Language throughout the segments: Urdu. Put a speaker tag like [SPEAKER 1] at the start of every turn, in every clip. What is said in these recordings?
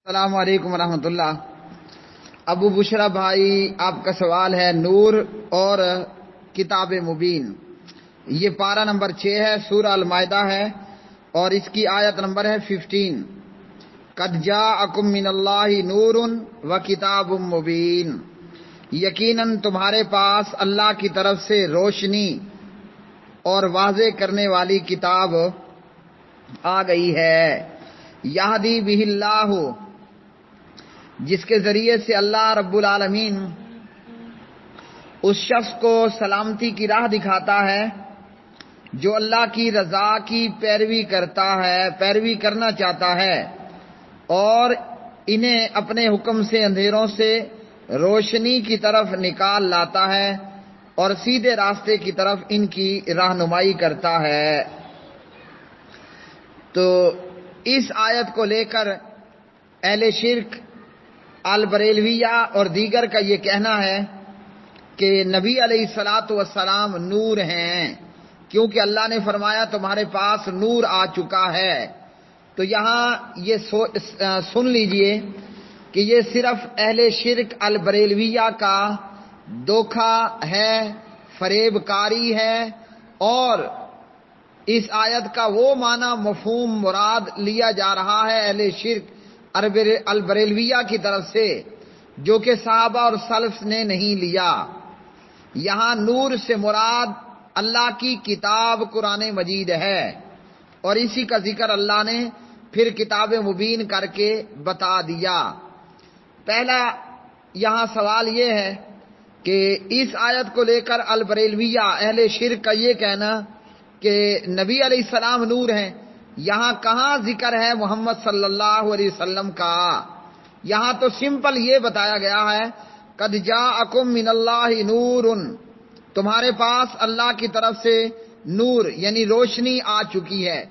[SPEAKER 1] السلام علیکم ورحمۃ اللہ۔ ابو بشرا بھائی، آپ کا سوال ہے نور اور کتاب مبین۔ یہ پارہ نمبر 6 ہے، سورہ المائدہ ہے اور اس کی آیت نمبر ہے 15۔ قد جاءکم من اللہ نور و کتاب مبین، یقیناً تمہارے پاس اللہ کی طرف سے روشنی اور واضح کرنے والی کتاب آ گئی ہے۔ یہدی بہ اللہ، جس کے ذریعے سے اللہ رب العالمین اس شخص کو سلامتی کی راہ دکھاتا ہے جو اللہ کی رضا کی پیروی کرنا چاہتا ہے، اور انہیں اپنے حکم سے اندھیروں سے روشنی کی طرف نکال لاتا ہے اور سیدھے راستے کی طرف ان کی رہنمائی کرتا ہے۔ تو اس آیت کو لے کر اہل شرک، البریلویہ اور دیگر کا یہ کہنا ہے کہ نبی علیہ الصلاۃ والسلام نور ہیں، کیونکہ اللہ نے فرمایا تمہارے پاس نور آ چکا ہے۔ تو یہاں یہ سن لیجئے کہ یہ صرف اہل شرک البریلویہ کا دھوکہ ہے، فریب کاری ہے، اور اس آیت کا وہ معنی مفہوم مراد لیا جا رہا ہے اہل شرک البریلویہ کی طرف سے، جو کہ صحابہ اور سلف نے نہیں لیا۔ یہاں نور سے مراد اللہ کی کتاب قرآن مجید ہے، اور اسی کا ذکر اللہ نے پھر کتاب مبین کر کے بتا دیا۔ پہلا یہاں سوال یہ ہے کہ اس آیت کو لے کر البریلویہ اہل شرک کا یہ کہنا کہ نبی علیہ السلام نور ہیں، یہاں کہاں ذکر ہے محمد صلی اللہ علیہ وسلم کا؟ یہاں تو سمپل یہ بتایا گیا ہے قد جاءکم من اللہ نور، تمہارے پاس اللہ کی طرف سے نور یعنی روشنی آ چکی ہے۔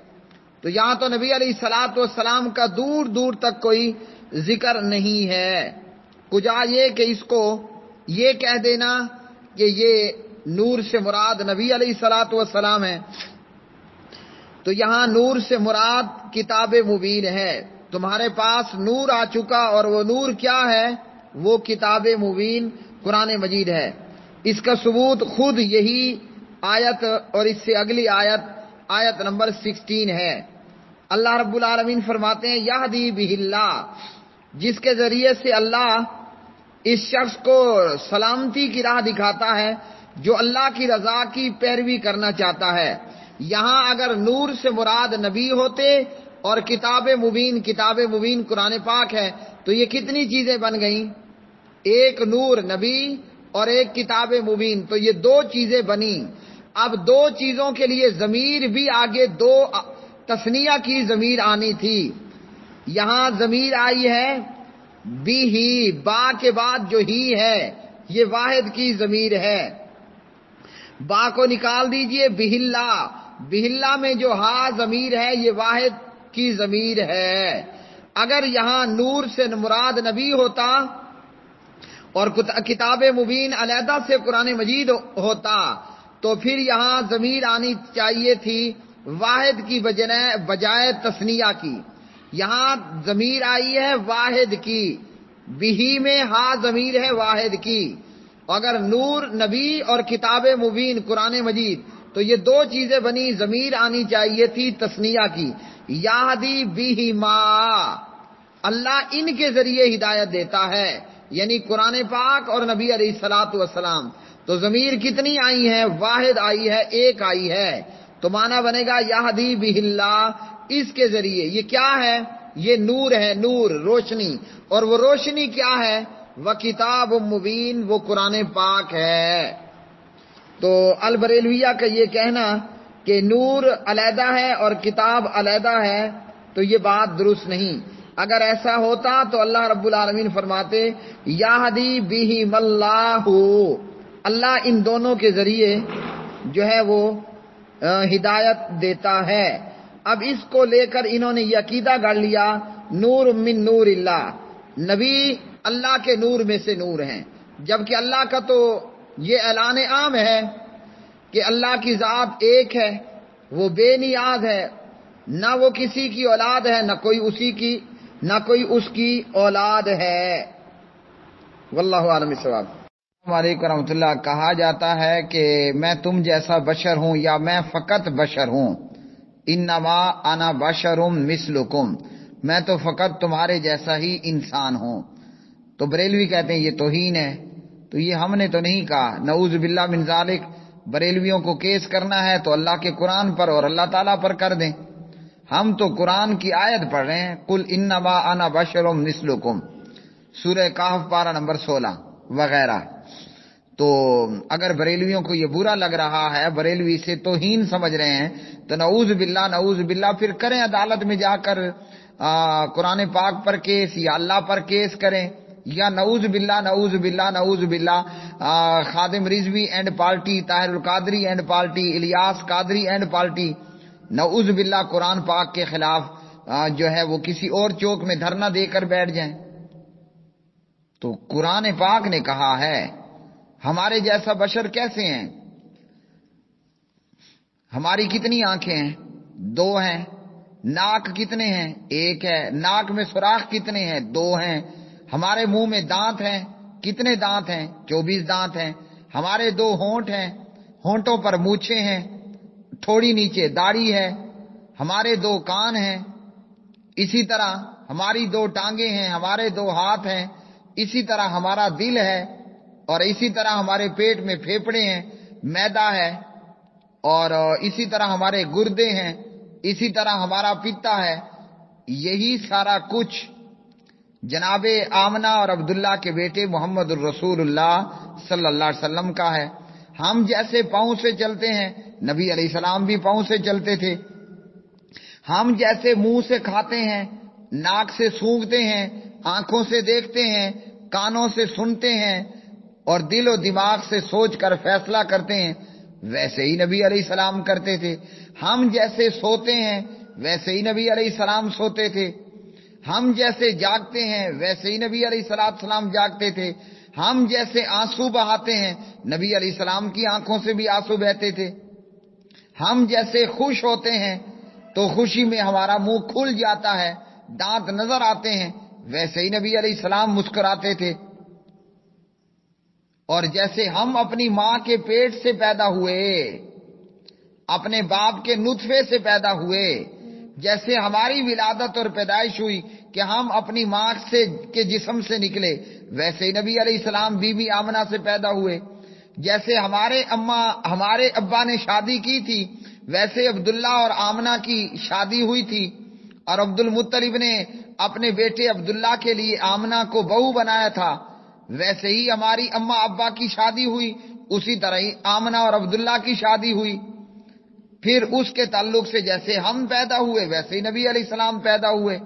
[SPEAKER 1] تو یہاں تو نبی علیہ الصلاۃ والسلام کا دور دور تک کوئی ذکر نہیں ہے۔ کجا یہ کہ اس کو یہ کہہ دینا کہ یہ نور سے مراد نبی علیہ الصلاۃ والسلام ہے۔ تو یہاں نور سے مراد کتاب مبین ہے، تمہارے پاس نور آ چکا، اور وہ نور کیا ہے؟ وہ کتاب مبین قرآن مجید ہے۔ اس کا ثبوت خود یہی آیت اور اس سے اگلی آیت نمبر 16 ہے۔ اللہ رب العالمین فرماتے ہیں یہدی بہ اللہ، جس کے ذریعے سے اللہ اس شخص کو سلامتی کی راہ دکھاتا ہے جو اللہ کی رضا کی پیروی کرنا چاہتا ہے۔ یہاں اگر نور سے مراد نبی ہوتے اور کتاب مبین قرآن پاک ہے تو یہ کتنی چیزیں بن گئیں؟ ایک نور نبی اور ایک کتاب مبین، تو یہ دو چیزیں بنی۔ اب دو چیزوں کے لیے ضمیر بھی آگے دو تثنیہ کی ضمیر آنی تھی، یہاں ضمیر آئی ہے بھی ہی، با کے بعد جو ہی ہے یہ واحد کی ضمیر ہے۔ با کو نکال دیجئے، بہلا میں جو ہا ضمیر ہے یہ واحد کی ضمیر ہے۔ اگر یہاں نور سے مراد نبی ہوتا اور کتاب مبین علیحدہ سے قرآن مجید ہوتا تو پھر یہاں ضمیر آنی چاہیے تھی واحد کی بجائے تثنیہ کی۔ یہاں ضمیر آئی ہے واحد کی، بہی میں ہا ضمیر ہے واحد کی۔ اگر نور نبی اور کتاب مبین قرآن مجید تو یہ دو چیزیں بنی، ضمیر آنی چاہیے تھی تثنیہ کی۔ یہدی بہما، اللہ ان کے ذریعے ہدایت دیتا ہے، یعنی قرآن پاک اور نبی علیہ الصلاۃ والسلام۔ تو ضمیر کتنی آئی ہے؟ واحد آئی ہے، ایک آئی ہے، تو معنی بنے گا یہدی بہ اللہ، اس کے ذریعے۔ یہ کیا ہے؟ یہ نور ہے، نور روشنی، اور وہ روشنی کیا ہے؟ وہ کتاب مبین، وہ قرآن پاک ہے۔ تو البریلویہ کا یہ کہنا کہ نور علیحدہ ہے اور کتاب علیحدہ ہے تو یہ بات درست نہیں۔ اگر ایسا ہوتا تو اللہ رب العالمین فرماتے یہدی بہم اللہ، اللہ ان دونوں کے ذریعے جو ہے وہ ہدایت دیتا ہے۔ اب اس کو لے کر انہوں نے یہ عقیدہ گڑھ لیا نور من نور اللہ، نبی اللہ کے نور میں سے نور ہیں، جبکہ اللہ کا تو یہ اعلان عام ہے کہ اللہ کی ذات ایک ہے، وہ بے نیاز ہے، نہ وہ کسی کی اولاد ہے نہ کوئی اسی کی نہ کوئی اس کی اولاد ہے۔ واللہ عالم الصواب۔ السلام علیکم ورحمۃ اللہ۔ کہا جاتا ہے کہ میں تم جیسا بشر ہوں یا میں فقط بشر ہوں، انما انا بشر مثلکم، میں تو فقط تمہارے جیسا ہی انسان ہوں۔ تو بریلوی کہتے ہیں یہ توہین ہے، تو یہ ہم نے تو نہیں کہا، نعوذ باللہ من ذالک۔ بریلویوں کو کیس کرنا ہے تو اللہ کے قرآن پر اور اللہ تعالیٰ پر کر دیں، ہم تو قرآن کی آیت پڑھ رہے ہیں، قل انما انا بشر مثلکم، سورہ کہف پارہ نمبر 16 وغیرہ۔ تو اگر بریلویوں کو یہ برا لگ رہا ہے، بریلوی سے توہین سمجھ رہے ہیں، تو نعوذ باللہ پھر کریں عدالت میں جا کر قرآن پاک پر کیس یا اللہ پر کیس کریں، یا نعوذ باللہ Khadim Rizvi and party, Tahir ul-Qadri and party, Ilyas Qadri and party, نعوذ باللہ قرآن پاک کے خلاف جو ہے وہ کسی اور چوک میں دھرنا دے کر بیٹھ جائیں۔ تو قرآن پاک نے کہا ہے ہمارے جیسا بشر کیسے ہیں؟ ہماری کتنی آنکھیں ہیں؟ 2 ہیں۔ ناک کتنے ہیں؟ 1 ہے۔ ناک میں سوراخ کتنے ہیں؟ 2 ہیں۔ ہمارے منہ میں دانت ہیں، کتنے دانت ہیں؟ 24 دانت ہیں۔ ہمارے 2 ہونٹ ہیں، ہونٹوں پر مونچھیں ہیں، تھوڑی نیچے داڑھی ہے۔ ہمارے 2 کان ہیں، اسی طرح ہماری 2 ٹانگیں ہیں، ہمارے 2 ہاتھ ہیں، اسی طرح ہمارا دل ہے، اور اسی طرح ہمارے پیٹ میں پھیپھڑے ہیں، معدہ ہے، اور اسی طرح ہمارے گردے ہیں، اسی طرح ہمارا پتا ہے۔ یہی سارا کچھ جناب آمنہ اور عبداللہ کے بیٹے محمد الرسول اللہ صلی اللہ علیہ وسلم کا ہے۔ ہم جیسے پاؤں سے چلتے ہیں، نبی علیہ السلام بھی پاؤں سے چلتے تھے۔ ہم جیسے منہ سے کھاتے ہیں، ناک سے سونگھتے ہیں، آنکھوں سے دیکھتے ہیں، کانوں سے سنتے ہیں، اور دل و دماغ سے سوچ کر فیصلہ کرتے ہیں، ویسے ہی نبی علیہ السلام کرتے تھے۔ ہم جیسے سوتے ہیں ویسے ہی نبی علیہ السلام سوتے تھے۔ ہم جیسے جاگتے ہیں ویسے ہی نبی علیہ السلام جاگتے تھے۔ ہم جیسے آنسو بہاتے ہیں، نبی علیہ السلام کی آنکھوں سے بھی آنسو بہتے تھے۔ ہم جیسے خوش ہوتے ہیں تو خوشی میں ہمارا منہ کھل جاتا ہے، دانت نظر آتے ہیں، ویسے ہی نبی علیہ السلام مسکراتے تھے۔ اور جیسے ہم اپنی ماں کے پیٹ سے پیدا ہوئے، اپنے باپ کے نطفے سے پیدا ہوئے، جیسے ہماری ولادت اور پیدائش ہوئی کہ ہم اپنی ماں کے جسم سے نکلے، ویسے ہی نبی علیہ السلام بی بی آمنہ سے پیدا ہوئے۔ جیسے ہمارے ابا نے شادی کی تھی، ویسے عبداللہ اور آمنہ کی شادی ہوئی تھی، اور عبد المطلب نے اپنے بیٹے عبداللہ کے لیے آمنہ کو بہو بنایا تھا، ویسے ہی ہماری اماں ابا کی شادی ہوئی، اسی طرح ہی آمنہ اور عبداللہ کی شادی ہوئی۔ پھر اس کے تعلق سے جیسے ہم پیدا ہوئے ویسے ہی نبی علیہ السلام پیدا ہوئے۔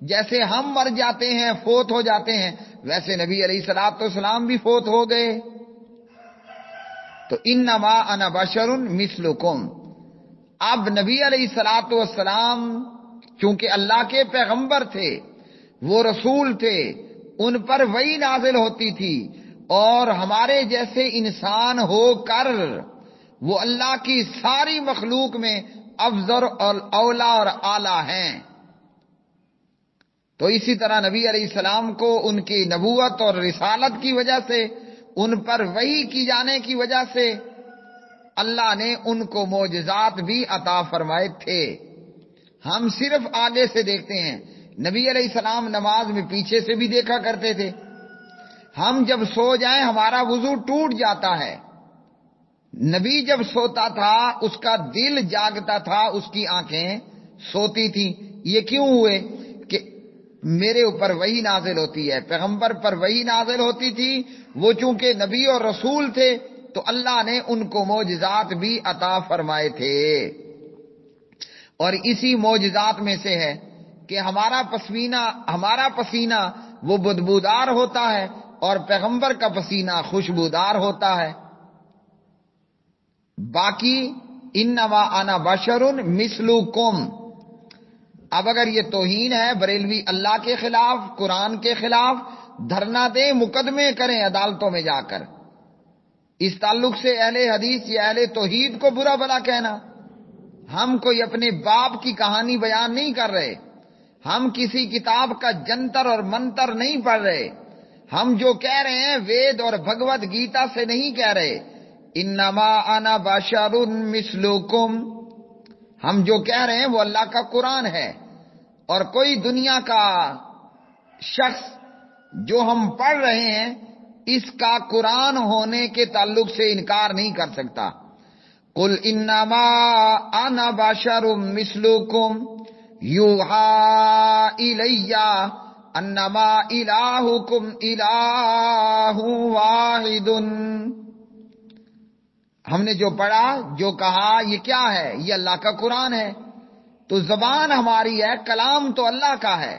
[SPEAKER 1] جیسے ہم مر جاتے ہیں، فوت ہو جاتے ہیں، ویسے نبی علیہ السلام بھی فوت ہو گئے۔ تو انما انا بشر مثلکم۔ اب نبی علیہ السلام چونکہ اللہ کے پیغمبر تھے، وہ رسول تھے، ان پر وحی نازل ہوتی تھی، اور ہمارے جیسے انسان ہو کر وہ اللہ کی ساری مخلوق میں افضل اور اولا اور اعلیٰ ہیں۔ تو اسی طرح نبی علیہ السلام کو ان کی نبوت اور رسالت کی وجہ سے، ان پر وحی کی جانے کی وجہ سے اللہ نے ان کو معجزات بھی عطا فرمائے تھے۔ ہم صرف آگے سے دیکھتے ہیں، نبی علیہ السلام نماز میں پیچھے سے بھی دیکھا کرتے تھے۔ ہم جب سو جائیں ہمارا وضو ٹوٹ جاتا ہے، نبی جب سوتا تھا اس کا دل جاگتا تھا، اس کی آنکھیں سوتی تھیں۔ یہ کیوں ہوئے؟ کہ میرے اوپر وحی نازل ہوتی ہے، پیغمبر پر وحی نازل ہوتی تھی، وہ چونکہ نبی اور رسول تھے تو اللہ نے ان کو معجزات بھی عطا فرمائے تھے۔ اور اسی معجزات میں سے ہے کہ ہمارا پسینہ وہ بدبودار ہوتا ہے، اور پیغمبر کا پسینہ خوشبودار ہوتا ہے۔ باقی انما انا بشر مثلکم۔ اب اگر یہ توہین ہے، بریلوی اللہ کے خلاف، قرآن کے خلاف دھرنا دیں، مقدمے کریں عدالتوں میں جا کر۔ اس تعلق سے اہل حدیث یا اہل توحید کو برا بھلا کہنا، ہم کوئی اپنے باپ کی کہانی بیان نہیں کر رہے، ہم کسی کتاب کا جنتر اور منتر نہیں پڑھ رہے. ہم جو کہہ رہے ہیں وید اور بھگوت گیتا سے نہیں کہہ رہے. انما انا بشر مثلکم، ہم جو کہہ رہے ہیں وہ اللہ کا قرآن ہے. اور کوئی دنیا کا شخص جو ہم پڑھ رہے ہیں اس کا قرآن ہونے کے تعلق سے انکار نہیں کر سکتا. قل انما انا بشر مثلکم یوحی الی انما الہکم الہ واحد. ہم نے جو پڑھا، جو کہا، یہ کیا ہے؟ یہ اللہ کا قرآن ہے. تو زبان ہماری ہے، کلام تو اللہ کا ہے.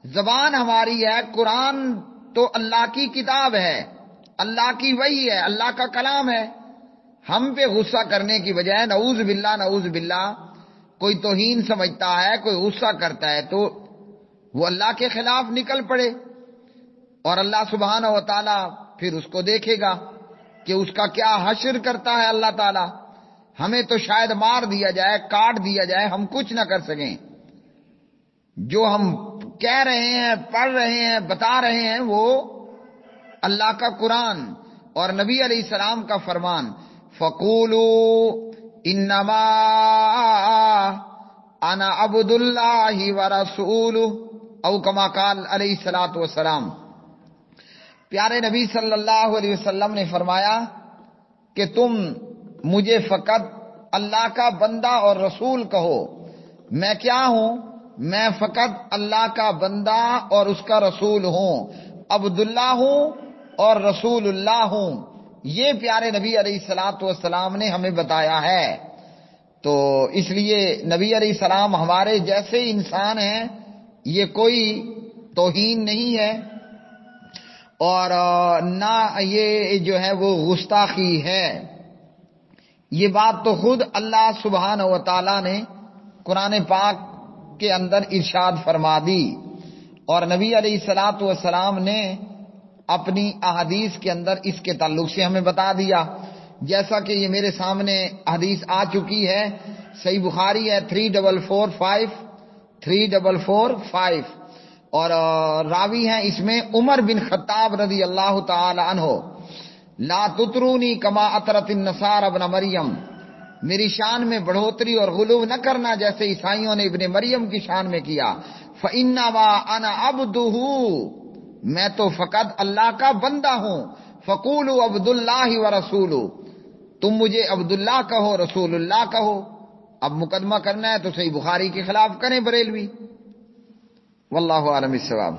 [SPEAKER 1] زبان ہماری ہے، قرآن تو اللہ کی کتاب ہے، اللہ کی وحی ہے، اللہ کا کلام ہے. ہم پہ غصہ کرنے کی بجائے نعوذ باللہ نعوذ باللہ کوئی توہین سمجھتا ہے، کوئی غصہ کرتا ہے تو وہ اللہ کے خلاف نکل پڑے، اور اللہ سبحانہ و تعالی پھر اس کو دیکھے گا کہ اس کا کیا حشر کرتا ہے اللہ تعالی. ہمیں تو شاید مار دیا جائے، کاٹ دیا جائے، ہم کچھ نہ کر سکیں. جو ہم کہہ رہے ہیں، پڑھ رہے ہیں، بتا رہے ہیں وہ اللہ کا قرآن اور نبی علیہ السلام کا فرمان. فَقُولُوا إِنَّمَا أَنَا عَبْدُ اللَّهِ وَرَسُولُهُ او کما قال علیہ الصلوۃ والسلام. پیارے نبی صلی اللہ علیہ وسلم نے فرمایا کہ تم مجھے فقط اللہ کا بندہ اور رسول کہو. میں کیا ہوں؟ میں فقط اللہ کا بندہ اور اس کا رسول ہوں، عبداللہ ہوں اور رسول اللہ ہوں. یہ پیارے نبی علیہ الصلوۃ والسلام نے ہمیں بتایا ہے. تو اس لیے نبی علیہ السلام ہمارے جیسے انسان ہیں، یہ کوئی توہین نہیں ہے اور نہ یہ جو ہے وہ گستاخی ہے. یہ بات تو خود اللہ سبحانہ و تعالی نے قرآن پاک کے اندر ارشاد فرما دی، اور نبی علیہ الصلوۃ والسلام نے اپنی احادیث کے اندر اس کے تعلق سے ہمیں بتا دیا. جیسا کہ یہ میرے سامنے حدیث آ چکی ہے، صحیح بخاری ہے 3445 اور راوی ہیں اس میں عمر بن خطاب رضی اللہ تعالی عنہ. لا تطرونی کما اطرت النصارى ابن مریم، میری شان میں بڑھوتری اور غلو نہ کرنا جیسے عیسائیوں نے ابن مریم کی شان میں کیا. فإنما انا عبدہ، میں تو فقط اللہ کا بندہ ہوں. فقولوا عبد اللہ ورسولہ، تم مجھے عبداللہ کہو، رسول اللہ کہو. اب مقدمہ کرنا ہے تو صحیح بخاری کے خلاف کریں بریلوی. واللہ اعلم الصواب.